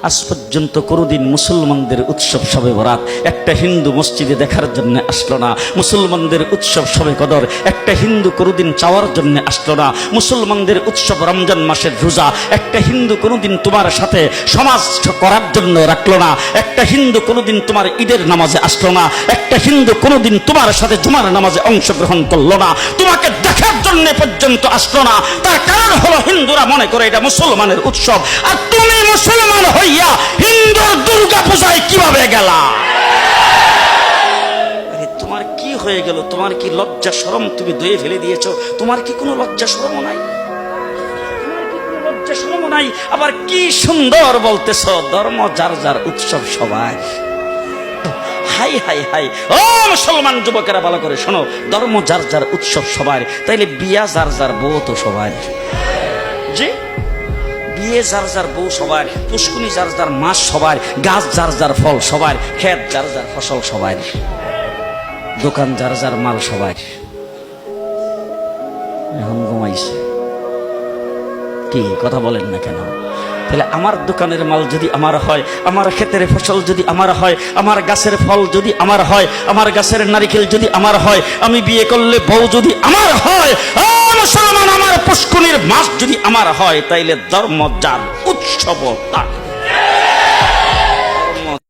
আজ পর্যন্ত কোনোদিন মুসলমানদের উৎসব শবে বরাত একটা হিন্দু মসজিদে দেখার জন্য আসলো না। মুসলমানদের উৎসব শবে কদর একটা হিন্দু কোনোদিন চাওয়ার জন্য আসলো না। মুসলমানদের উৎসব রমজান মাসের রোজা একটা হিন্দু কোনোদিন তোমার সাথে সমাজ করার জন্য রাখলো না। একটা হিন্দু কোনোদিন তোমার ঈদের নামাজে আসলো না। একটা হিন্দু কোনোদিন তোমার সাথে জুমার নামাজে অংশগ্রহণ করলো না। তোমাকে দেখার জন্য পর্যন্ত আসলো না। তার কারণ হলো হিন্দুরা মনে করে এটা মুসলমানের উৎসব, আর তুমি মুসলমান হইয়া হিন্দুর দুর্গা পূজায় কিভাবে গেলা? আরে তোমার কি হয়ে গেল? তোমার কি লজ্জা শরম তুমি ধুয়ে ফেলে দিয়েছো? তোমার কি কোনো লজ্জা শরমও নাই? লজ্জা শরম নাই। আবার কি সুন্দর বলতেছ, ধর্ম যার যার উৎসব সবাই। হাই হাই হাই, ও মুসলমান যুবকেরা ভালো করে শোনো, ধর্ম যার যার উৎসব সবার, তাইলে বিয়া যার যার বউ তো সবার। জি, বিয়ে যার যার বউ সবার, পুষ্কুনি যার যার মাস সবার, গাছ যার যার ফল সবার, ক্ষেত যার যার ফসল সবার, দোকান যার যার মাল সবার। এখন ঘুমাইছে কি কথা বলেন না কেন? তাহলে আমার দোকানের মাল যদি আমার হয়, আমার ক্ষেতের ফসল যদি আমার হয়, আমার গাছের ফল যদি আমার হয়, আমার গাছের নারিকেল যদি আমার হয়, আমি বিয়ে করলে বউ যদি আমার হয়, মুসলমান আমার পুষ্কুনির মাছ যদি আমার হয়, তাইলে ধর্ম যার উৎসব তার।